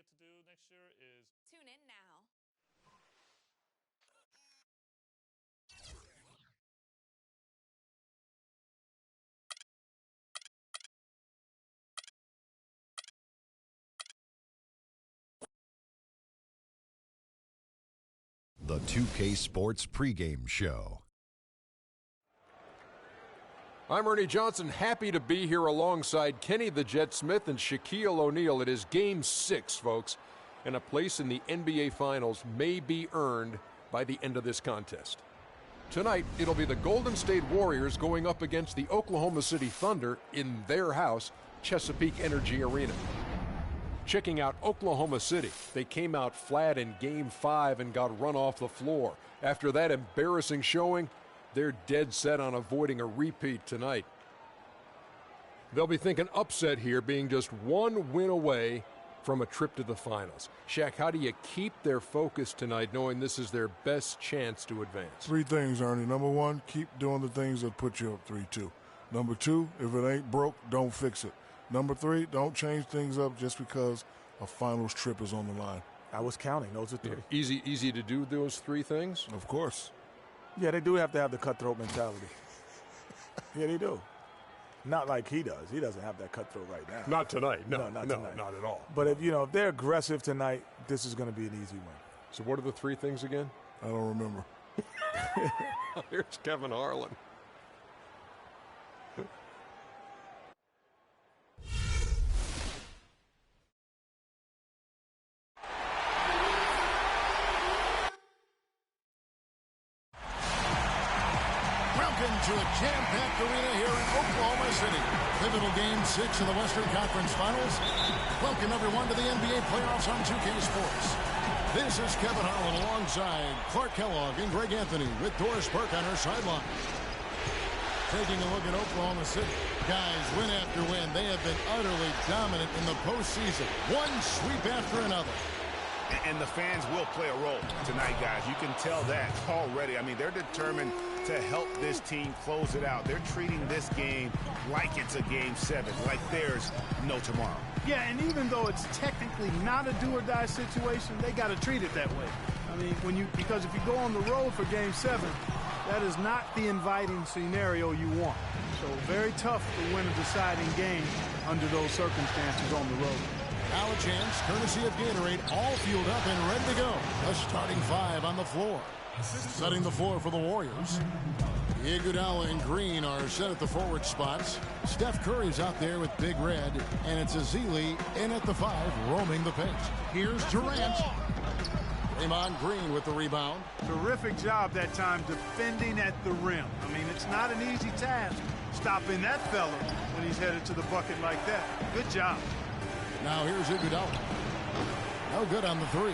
like to do next year is tune in now. The 2K Sports pregame show. I'm Ernie Johnson, happy to be here alongside Kenny the Jet Smith and Shaquille O'Neal. It is Game 6, folks, and a place in the NBA Finals may be earned by the end of this contest. Tonight, it'll be the Golden State Warriors going up against the Oklahoma City Thunder in their house, Chesapeake Energy Arena. Checking out Oklahoma City, they came out flat in Game 5 and got run off the floor. After that embarrassing showing, they're dead set on avoiding a repeat tonight. They'll be thinking upset here, being just one win away from a trip to the finals. Shaq, how do you keep their focus tonight, knowing this is their best chance to advance? Three things, Ernie. Number one, keep doing the things that put you up 3-2. Number two, if it ain't broke, don't fix it. Number three, don't change things up just because a finals trip is on the line. I was counting. Those are three. Yeah, easy to do those three things? Of course. Yeah, they do have to have the cutthroat mentality. Yeah, they do. Not like he does. He doesn't have that cutthroat right now. Not tonight. No, not tonight. Not at all. But if they're aggressive tonight, this is going to be an easy win. So what are the three things again? I don't remember. Here's Kevin Harlan. Welcome to a jam-packed arena here in Oklahoma City. Pivotal Game 6 of the Western Conference Finals. Welcome, everyone, to the NBA playoffs on 2K Sports. This is Kevin Harlan alongside Clark Kellogg and Greg Anthony with Doris Burke on her sideline. Taking a look at Oklahoma City. Guys, win after win, they have been utterly dominant in the postseason. One sweep after another. And the fans will play a role tonight, guys. You can tell that already. I mean, they're determined to help this team close it out. They're treating this game like it's a Game 7, like there's no tomorrow. Yeah, and even though it's technically not a do-or-die situation, they got to treat it that way. I mean, because if you go on the road for Game 7, that is not the inviting scenario you want. So very tough to win a deciding game under those circumstances on the road. Now a chance, courtesy of Gatorade, all fueled up and ready to go. A starting five on the floor. Setting the floor for the Warriors. Iguodala and Green are set at the forward spots. Steph Curry's out there with Big Red, and it's Azili in at the 5, roaming the paint. Here's Durant. Draymond Green with the rebound. Terrific job that time defending at the rim. I mean, it's not an easy task stopping that fella when he's headed to the bucket like that. Good job. Now here's Iguodala. No good on the 3.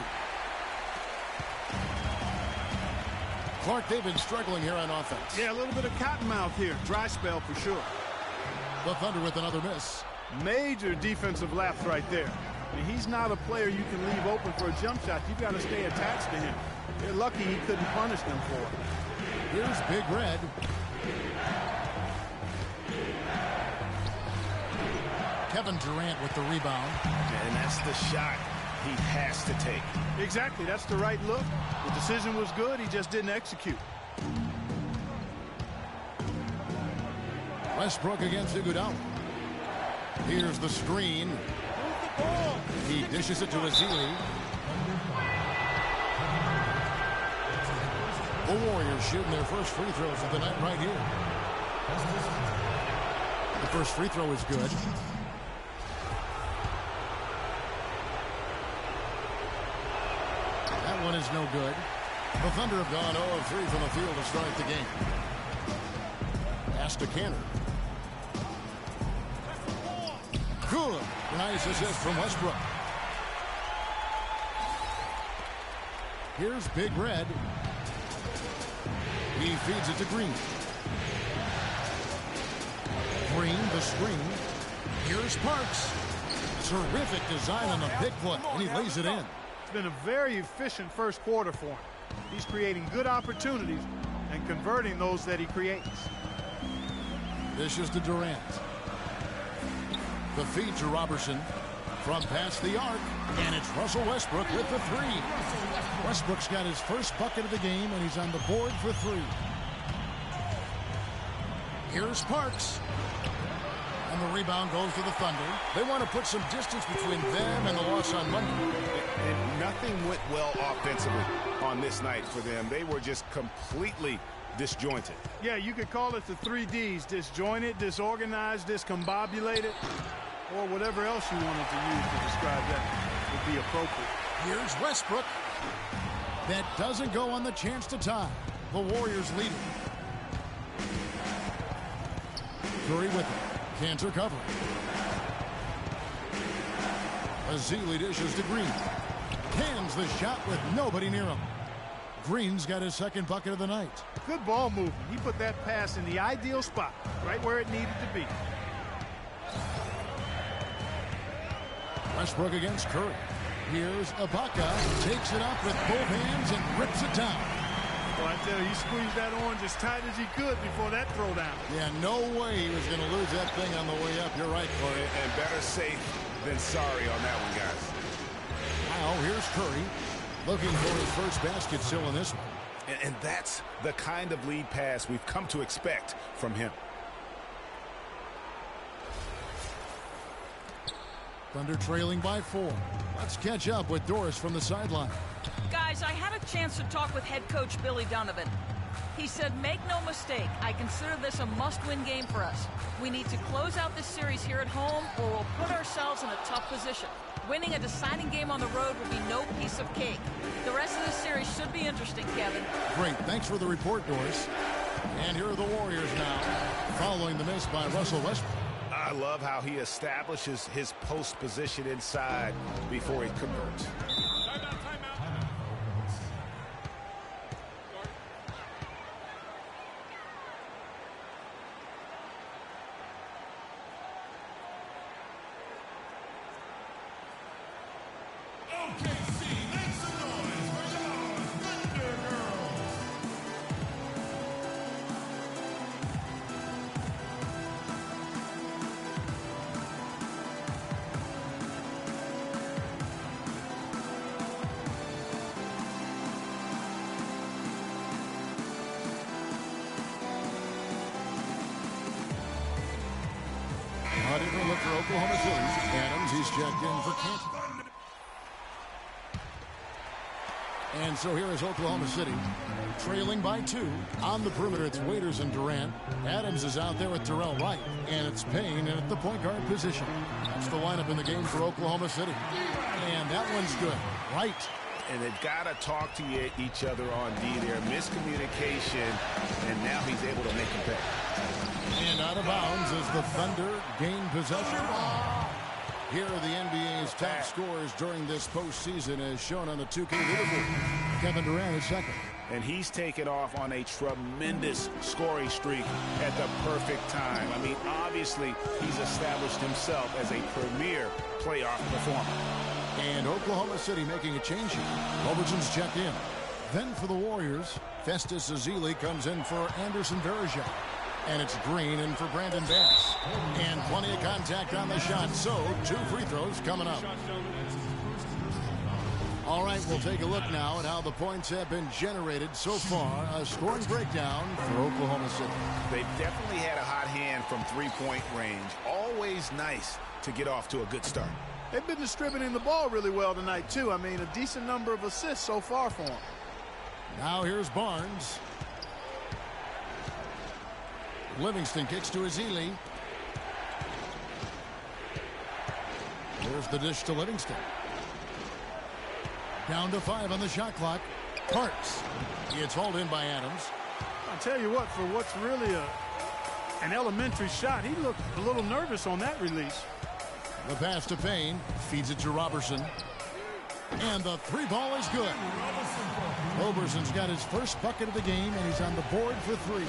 Clark, they've been struggling here on offense. Yeah, a little bit of cottonmouth here. Dry spell for sure. The Thunder with another miss. Major defensive lapse right there. I mean, he's not a player you can leave open for a jump shot. You've got to stay attached to him. They're lucky he couldn't punish them for it. Here's Big Red. Kevin Durant with the rebound. And that's the shot he has to take. Exactly. That's the right look. The decision was good. He just didn't execute. Westbrook against Iguodala. Here's the screen. He dishes it to Azili. The Warriors shooting their first free throws of the night right here. The first free throw is good. That one is no good. The Thunder have gone 0 of 3 from the field to start the game. Pass to Canner. Good. Nice assist from Westbrook. Here's Big Red. He feeds it to Green. Green, the screen. Here's Parks. Terrific design on the pick play, and he lays it in. It's been a very efficient first quarter for him. He's creating good opportunities and converting those that he creates. This is to Durant. The feed to Robertson. from past the arc, and it's Russell Westbrook with the three. Westbrook's got his first bucket of the game, and he's on the board for three. Here's Parks. And the rebound goes to the Thunder. They want to put some distance between them and the loss on Monday. And nothing went well offensively on this night for them. They were just completely disjointed. Yeah, you could call it the 3 Ds. Disjointed, disorganized, discombobulated, or whatever else you wanted to use to describe that would be appropriate. Here's Westbrook. That doesn't go on the chance to tie. The Warriors lead it. Curry with it. Cantor covering. Ezeli dishes to Green. Cans the shot with nobody near him. Green's got his second bucket of the night. Good ball movement. He put that pass in the ideal spot, right where it needed to be. Westbrook against Curry. Here's Ibaka. Takes it up with both hands and rips it down. Well, I tell you, he squeezed that orange as tight as he could before that throwdown. Yeah, no way he was going to lose that thing on the way up. You're right, Corey. And better safe than sorry on that one, guys. Now, here's Curry. Looking for his first basket still in this one. And that's the kind of lead pass we've come to expect from him. Thunder trailing by 4. Let's catch up with Doris from the sideline. Guys, I had a chance to talk with head coach Billy Donovan. He said, make no mistake, I consider this a must-win game for us. We need to close out this series here at home, or we'll put ourselves in a tough position. Winning a deciding game on the road will be no piece of cake. The rest of the series should be interesting, Kevin. Great. Thanks for the report, Doris. And here are the Warriors now, following the miss by Russell Westbrook. I love how he establishes his post position inside before he converts. OKC, make some noise for y'all's Thunder Girls. Now a different look for Oklahoma City. Adams, he's checked in for Canton. And so here is Oklahoma City, trailing by 2. On the perimeter, it's Waiters and Durant. Adams is out there with Terrell Wright. And it's Payne at the point guard position. That's the lineup in the game for Oklahoma City. And that one's good. Wright. And they've got to talk to each other on D there. Miscommunication, and now he's able to make him pay. And out of bounds as the Thunder gain possession. Here are the NBA's top scorers during this postseason as shown on the 2K leaderboard. Kevin Durant is second. And he's taken off on a tremendous scoring streak at the perfect time. I mean, obviously, he's established himself as a premier playoff performer. And Oklahoma City making a change here. Robertson's checked in. Then for the Warriors, Festus Ezeli comes in for Anderson Varejao. And it's Green in for Brandon Bass. And plenty of contact on the shot. So, 2 free throws coming up. All right, we'll take a look now at how the points have been generated so far. A scoring breakdown for Oklahoma City. They've definitely had a hot hand from three-point range. Always nice to get off to a good start. They've been distributing the ball really well tonight, too. I mean, a decent number of assists so far for them. Now here's Barnes. Livingston kicks to Ezeli. Here's the dish to Livingston. Down to 5 on the shot clock. Parks. It's hauled in by Adams. I'll tell you what, for what's really an elementary shot, he looked a little nervous on that release. The pass to Payne. Feeds it to Robertson. And the 3 ball is good. Roberson's got his first bucket of the game, and he's on the board for 3.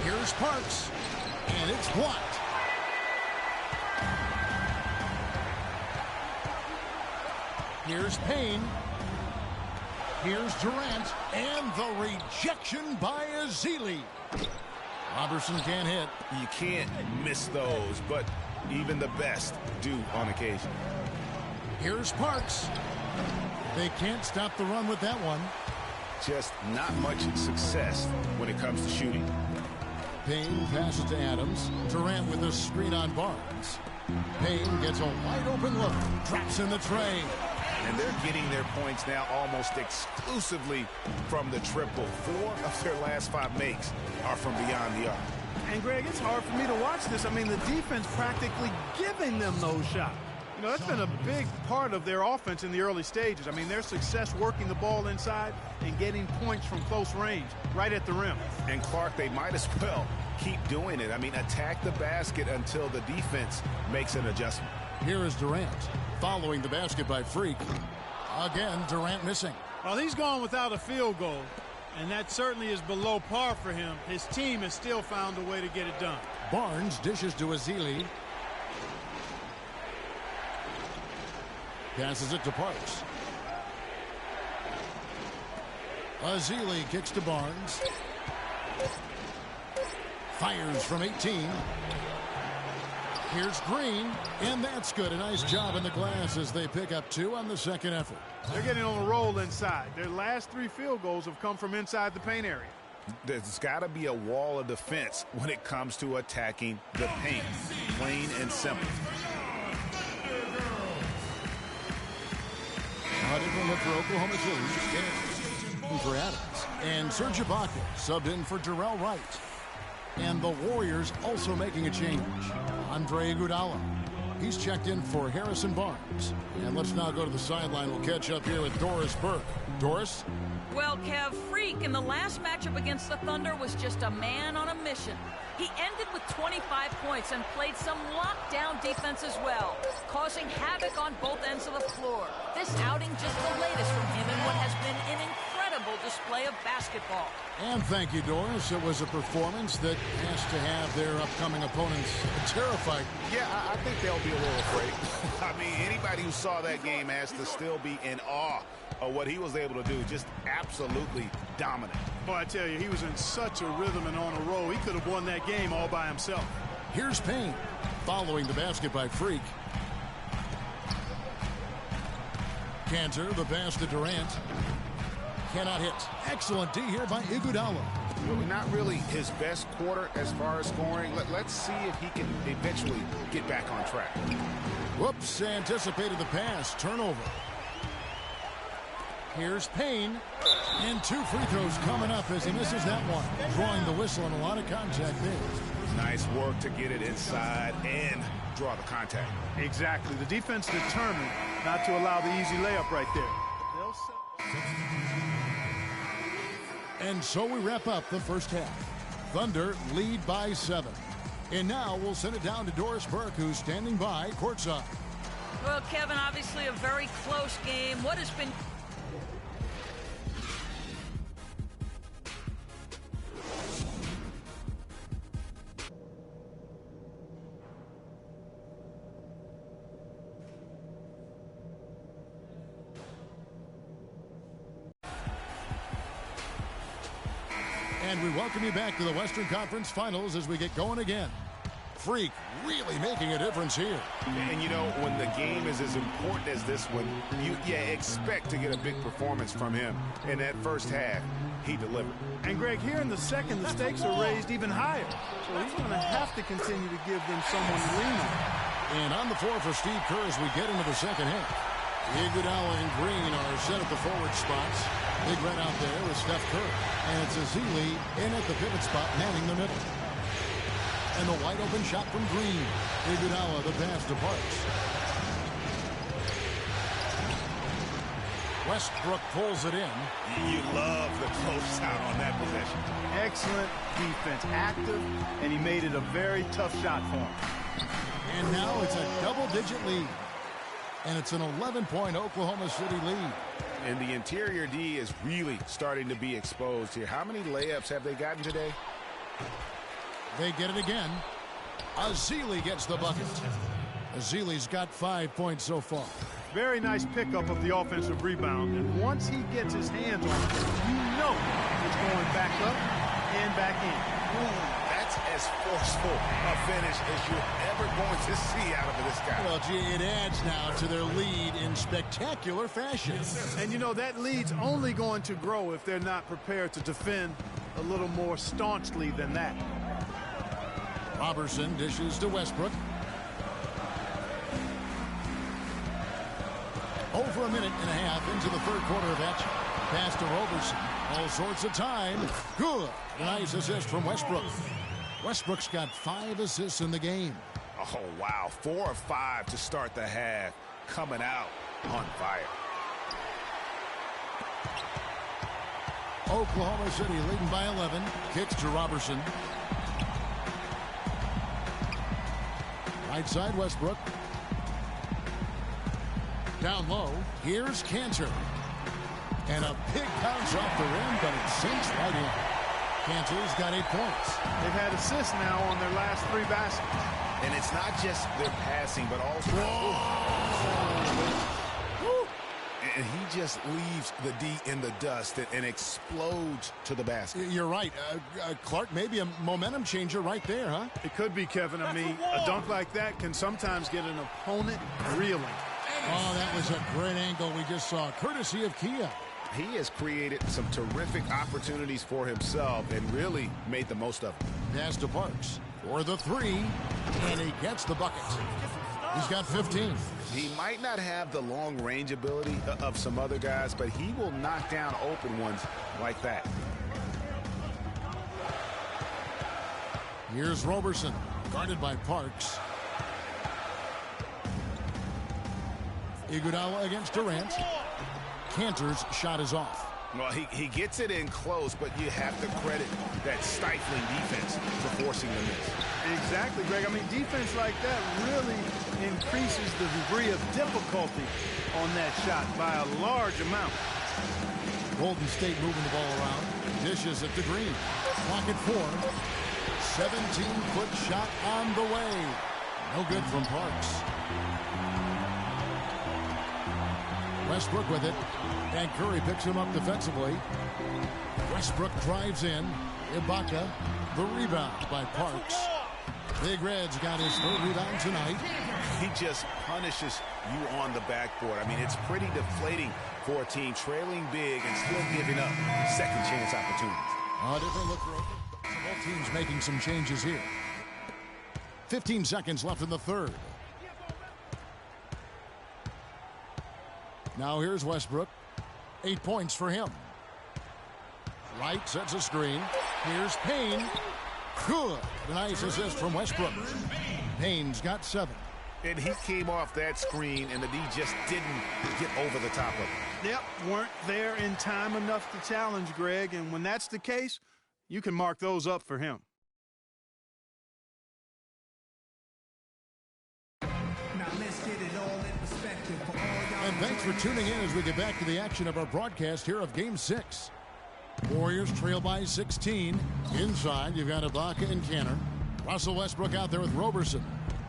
Here's Parks, and it's blocked. Here's Payne. Here's Durant, and the rejection by Ezeli. Robertson can't hit. You can't miss those, but Even the best do on occasion. Here's Parks. They can't stop the run with that one. Just not much success when it comes to shooting. Payne passes to Adams. Durant with a screen on Barnes. Payne gets a wide open look. Drops in the tray. And they're getting their points now almost exclusively from the triple. 4 of their last 5 makes are from beyond the arc. And, Greg, it's hard for me to watch this. I mean, the defense practically giving them those shots. You know, that's been a big part of their offense in the early stages. I mean, their success working the ball inside and getting points from close range, right at the rim. And, Clark, they might as well keep doing it. I mean, attack the basket until the defense makes an adjustment. Here is Durant, following the basket by Freak. Again, Durant missing. Well, he's gone without a field goal, and that certainly is below par for him. His team has still found a way to get it done. Barnes dishes to Azili. Passes it to Parks. Azili kicks to Barnes. Fires from 18. Here's Green, and that's good. A nice job in the glass as they pick up 2 on the second effort. They're getting on a roll inside. Their last 3 field goals have come from inside the paint area. There's got to be a wall of defense when it comes to attacking the paint. Plain and simple. A different look for Oklahoma City. For Adams. And Serge Ibaka subbed in for Jarrell Wright. And the Warriors also making a change. Andre Iguodala. He's checked in for Harrison Barnes. And let's now go to the sideline. We'll catch up here with Doris Burke. Doris? Well, Kev, Freak in the last matchup against the Thunder was just a man on a mission. He ended with 25 points and played some lockdown defense as well, causing havoc on both ends of the floor. This outing just the latest from him in what has been an incredible display of basketball. And thank you, Doris. It was a performance that has to have their upcoming opponents terrified. Yeah, I think they'll be a little afraid. I mean, anybody who saw that game has to still be in awe of what he was able to do. Just absolutely dominant. Well, I tell you, he was in such a rhythm and on a roll. He could have won that game all by himself. Here's Payne, following the basket by Freak. Cantor, the pass to Durant. Cannot hit. Excellent D here by Iguodala. Well, not really his best quarter as far as scoring. Let's see if he can eventually get back on track. Whoops, anticipated the pass. Turnover. Here's Payne. And 2 free throws coming up as he misses that one. Drawing the whistle and a lot of contact there. Nice work to get it inside and draw the contact. Exactly. The defense determined not to allow the easy layup right there. And so we wrap up the first half. Thunder lead by 7. And now we'll send it down to Doris Burke, who's standing by courtside. Well, Kevin, obviously a very close game. What has been... And we welcome you back to the Western Conference Finals as we get going again. Freak really making a difference here. And, you know, when the game is as important as this one, you expect to get a big performance from him. In that first half, he delivered. And, Greg, here in the second, the stakes are raised even higher. So he's going to have to continue to give them someone to lean on. And on the floor for Steve Kerr as we get into the second half. Iguodala and Green are set at the forward spots. Big red out there with Steph Curry. And it's Azili in at the pivot spot, manning the middle. And the wide open shot from Green. Iguodala, the pass to Parks. Westbrook pulls it in. You love the closeout on that possession. Excellent defense, active, and he made it a very tough shot for him. And now it's a double-digit lead. And it's an 11-point Oklahoma City lead. And the interior D is really starting to be exposed here. How many layups have they gotten today? They get it again. Azili gets the bucket. Azili's got 5 points so far. Very nice pickup of the offensive rebound. And once he gets his hands on it, you know it's going back up and back in. Ooh, that's as as forceful a finish as you're ever going to see out of this guy. Well, gee, it adds now to their lead in spectacular fashion. And, you know, that lead's only going to grow if they're not prepared to defend a little more staunchly than that. Robertson dishes to Westbrook. Over a minute and a half into the third quarter of action. Pass to Robertson. All sorts of time. Good. Nice assist from Westbrook. Westbrook's got 5 assists in the game. Oh, wow. 4 of 5 to start the half. Coming out on fire. Oklahoma City leading by 11. Kicks to Robertson. Right side, Westbrook. Down low, here's Cantor. And a big bounce off the rim, but it sinks right in. Cantor's got 8 points. They've had assists now on their last 3 baskets. And it's not just their passing, but also... And he just leaves the D in the dust and explodes to the basket. You're right. Clark, maybe a momentum changer right there, huh? It could be, Kevin. I mean, a dunk like that can sometimes get an opponent reeling. Oh, that was a great angle we just saw, courtesy of Kia. He has created some terrific opportunities for himself and really made the most of it. Pass to Parks for the 3, and he gets the bucket. He's got 15. He might not have the long-range ability of some other guys, but he will knock down open ones like that. Here's Robertson, guarded by Parks. Iguodala against Durant. Cantor's shot is off. Well, he gets it in close, but you have to credit that stifling defense for forcing the miss. Exactly, Greg. I mean, defense like that really increases the degree of difficulty on that shot by a large amount. Golden State moving the ball around. Dishes at the green. Clock at 4. 17-foot shot on the way. No good from Parks. Westbrook with it. And Curry picks him up defensively. Westbrook drives in. Ibaka, the rebound by Parks. Big Red's got his 3rd rebound tonight. He just punishes you on the backboard. I mean, it's pretty deflating for a team trailing big and still giving up second chance opportunities. A different look for both teams making some changes here. 15 seconds left in the third. Now here's Westbrook. 8 points for him. Wright sets a screen. Here's Payne. Good. Nice assist from Westbrook. Payne's got 7. And he came off that screen, and the D just didn't get over the top of it. Yep, weren't there in time enough to challenge Greg, and when that's the case, you can mark those up for him. And thanks for tuning in as we get back to the action of our broadcast here of Game 6. Warriors trail by 16. Inside, you've got Ibaka and Cantor. Russell Westbrook out there with Robertson.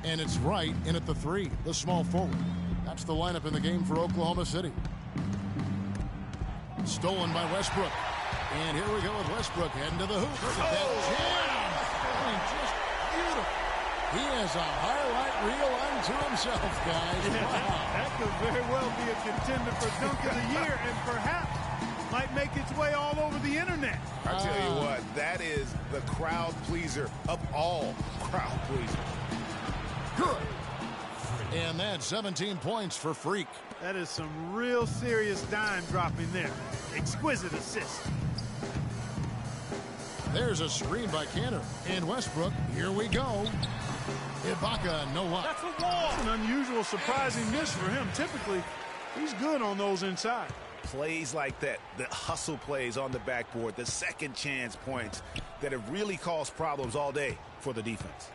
And it's Wright in at the 3, the small forward. That's the lineup in the game for Oklahoma City. Stolen by Westbrook. And here we go with Westbrook heading to the hoop. Look at that jam. I mean, just beautiful. He has a highlight reel unto himself, guys. Yeah, wow. that could very well be a contender for Dunk of the Year and perhaps might make its way all over the internet. I tell you what, that is the crowd pleaser of all crowd pleasers. Good. And that's 17 points for Freak. That is some real serious dime dropping there. Exquisite assist. There's a screen by Cantor. And Westbrook, here we go. Ibaka, no luck. That's a wall. It's an unusual, surprising miss for him. Typically, he's good on those inside. Plays like that, the hustle plays on the backboard, the second chance points that have really caused problems all day for the defense.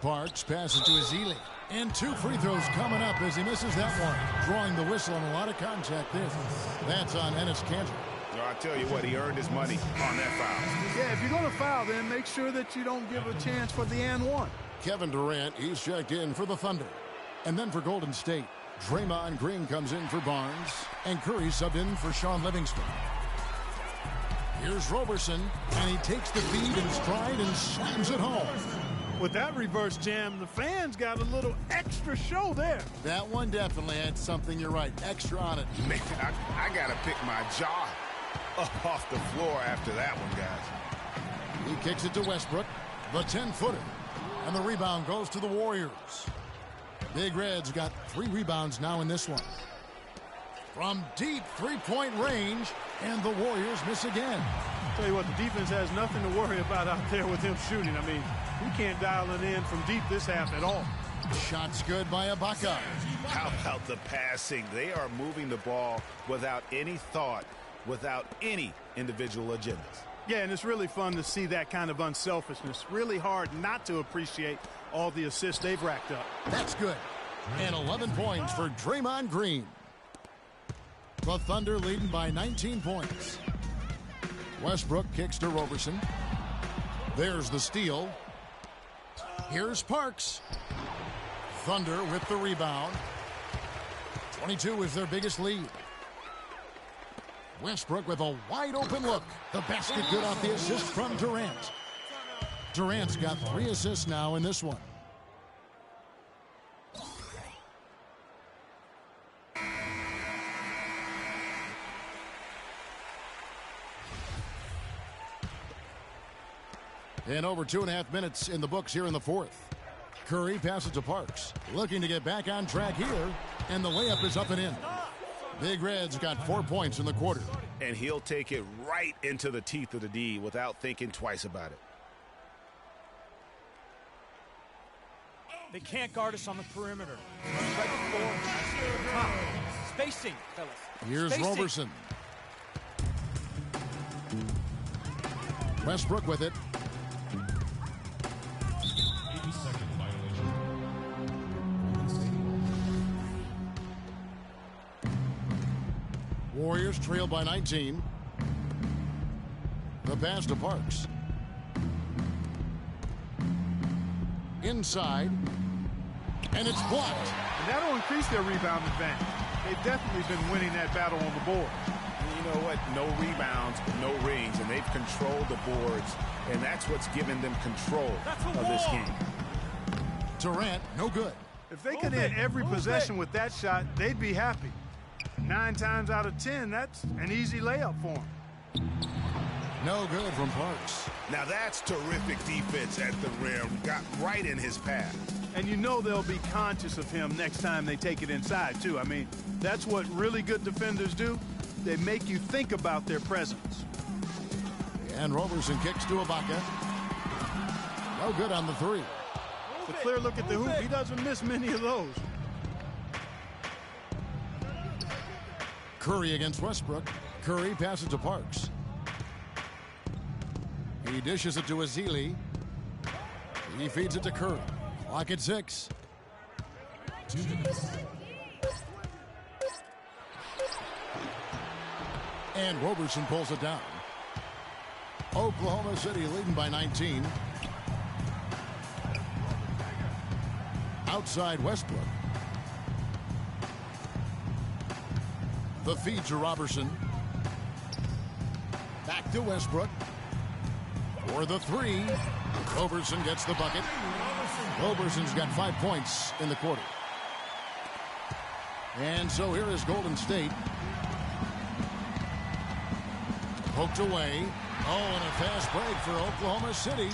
Parks passes to Ezeli. And 2 free throws coming up as he misses that one. Drawing the whistle and a lot of contact there. That's on Enes Kanter. I tell you what, he earned his money on that foul. Yeah, if you're going to foul, then make sure that you don't give a chance for the and one. Kevin Durant, he's checked in for the Thunder. And then for Golden State, Draymond Green comes in for Barnes. And Curry subbed in for Sean Livingston. Here's Roberson, and he takes the feed in stride and slams it home. With that reverse jam, the fans got a little extra show there. That one definitely had something, you're right, extra on it. Man, I got to pick my jaw up off the floor after that one, guys. He kicks it to Westbrook, the 10-footer, and the rebound goes to the Warriors. Big Red's got 3 rebounds now in this one. From deep three-point range, and the Warriors miss again. Tell you what, the defense has nothing to worry about out there with him shooting. I mean, he can't dial it in from deep this half at all. Shots good by Ibaka. How about the passing? They are moving the ball without any thought, without any individual agendas. Yeah, and it's really fun to see that kind of unselfishness. Really hard not to appreciate all the assists they've racked up. That's good. And 11 points for Draymond Green. The Thunder leading by 19 points. Westbrook kicks to Roberson. There's the steal. Here's Parks. Thunder with the rebound. 22 is their biggest lead. Westbrook with a wide open look. The basket good off the assist from Durant. Durant's got 3 assists now in this one. And over 2.5 minutes in the books here in the fourth. Curry passes to Parks. Looking to get back on track here. And the layup is up and in. Big Red's got 4 points in the quarter. And he'll take it right into the teeth of the D without thinking twice about it. They can't guard us on the perimeter. Right before. Come on. Spacing, fellas. Here's Spacing. Roberson. Westbrook with it. Warriors trail by 19. The pass to Parks. Inside. And it's blocked. And that'll increase their rebound advantage. They've definitely been winning that battle on the board. You know what? No rebounds, no rings, and they've controlled the boards, and that's what's given them control of this game. Durant, no good. If they could hit every possession with that shot, they'd be happy. 9 times out of 10, that's an easy layup for them. No good from Parks. Now that's terrific defense at the rim. Got right in his path. And you know they'll be conscious of him next time they take it inside, too. I mean, that's what really good defenders do. They make you think about their presence. And Roberson kicks to Ibaka. No good on the 3. The clear look at the hoop, he doesn't miss many of those. Curry against Westbrook. Curry passes to Parks. He dishes it to Ezeli. He feeds it to Curry. Clock at 6. And Roberson pulls it down. Oklahoma City leading by 19. Outside Westbrook. The feed to Roberson. Back to Westbrook. For the 3. Roberson gets the bucket. Roberson's got 5 points in the quarter. And so here is Golden State. Poked away. Oh, and a fast break for Oklahoma City.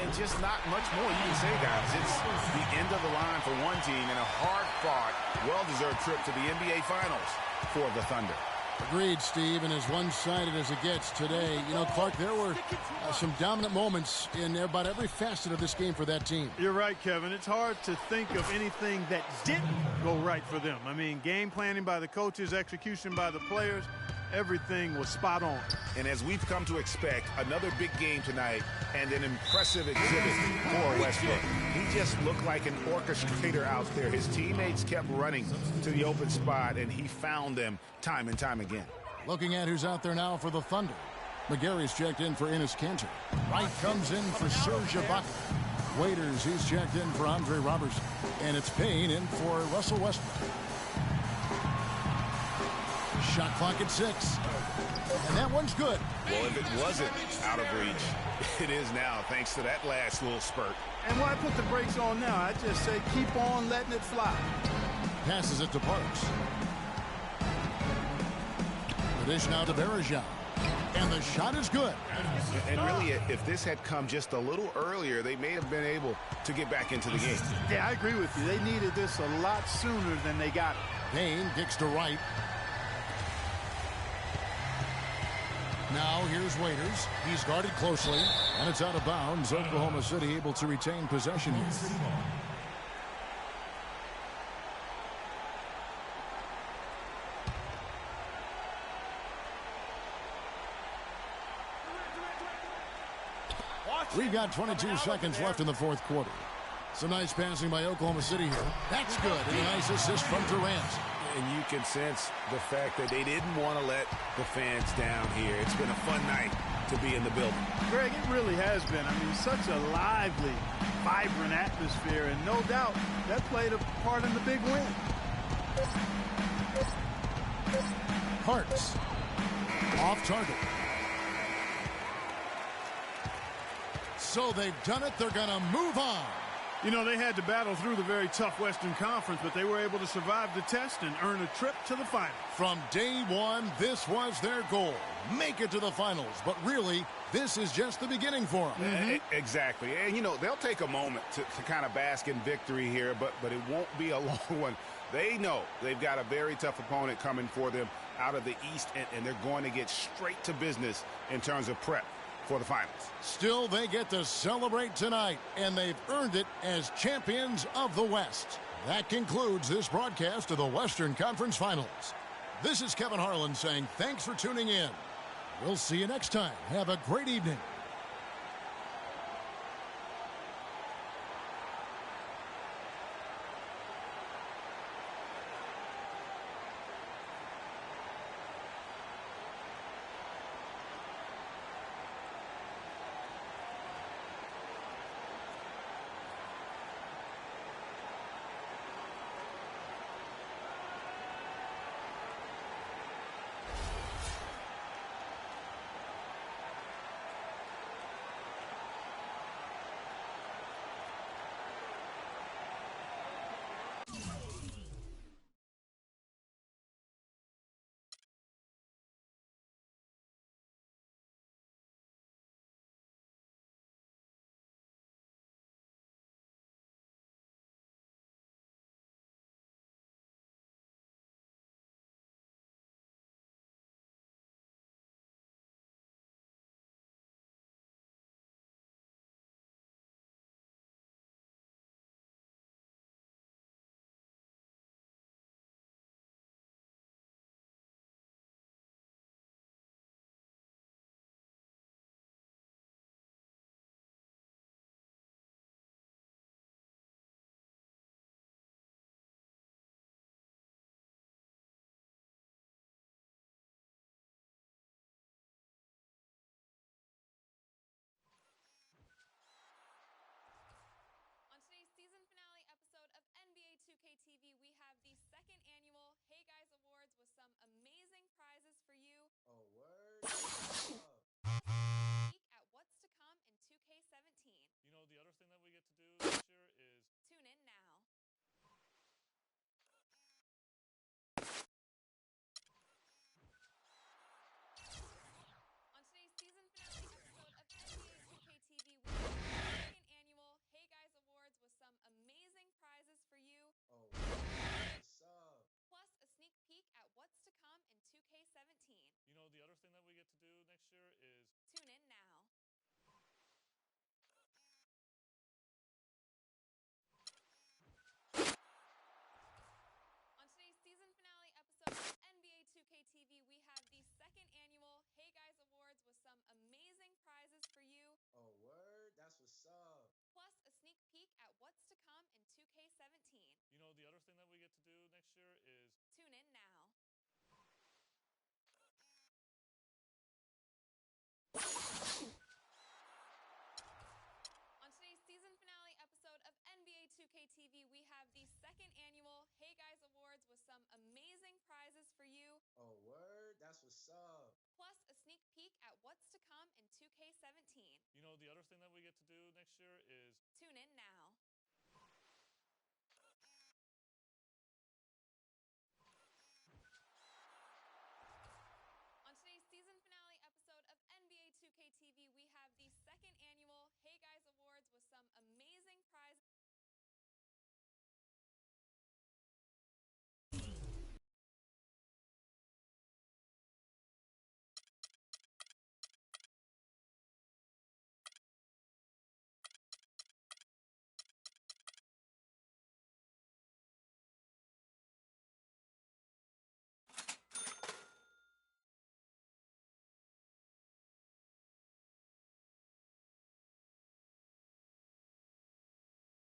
And just not much more you can say, guys. It's the end of the line for one team and a hard-fought, well-deserved trip to the NBA Finals for the Thunder. Agreed, Steve, and as one-sided as it gets today. You know, Clark, there were some dominant moments in about every facet of this game for that team. You're right, Kevin. It's hard to think of anything that didn't go right for them. I mean, game planning by the coaches, execution by the players, everything was spot on. And as we've come to expect, another big game tonight and an impressive exhibit for Westbrook. He just looked like an orchestrator out there. His teammates kept running to the open spot, and he found them time and time again. Looking at who's out there now for the Thunder. McGarry's checked in for Enes Kanter. Wright comes in for Serge Ibaka. Waiters, he's checked in for Andre Robertson. And it's Payne in for Russell Westbrook. Shot clock at 6. And that one's good. Well, if it wasn't out of reach, it is now thanks to that last little spurt. And why put the brakes on now? I just say keep on letting it fly. Passes it to Parks. The dish now to Bergeron. And the shot is good. And really, if this had come just a little earlier, they may have been able to get back into the game. Yeah, I agree with you. They needed this a lot sooner than they got it. Kane kicks to right. Now here's Waiters. He's guarded closely, and it's out of bounds. Oklahoma City able to retain possession here. We've got 22 seconds left in the fourth quarter. Some nice passing by Oklahoma City here. That's good. And a nice assist from Durant. And you can sense the fact that they didn't want to let the fans down here. It's been a fun night to be in the building. Greg, it really has been. I mean, such a lively, vibrant atmosphere, and no doubt that played a part in the big win. Parks. Off target. So they've done it. They're going to move on. You know, they had to battle through the very tough Western Conference, but they were able to survive the test and earn a trip to the finals. From day one, this was their goal. Make it to the finals. But really, this is just the beginning for them. Exactly. And, you know, they'll take a moment to kind of bask in victory here, but it won't be a long one. They know they've got a very tough opponent coming for them out of the East, and they're going to get straight to business in terms of prep for the finals. Still, they get to celebrate tonight, and they've earned it as champions of the West. That concludes this broadcast of the Western Conference Finals. This is Kevin Harlan saying thanks for tuning in. We'll see you next time. Have a great evening. What's up? Plus, a sneak peek at what's to come in 2K17. You know, the other thing that we get to do next year is Tune in now.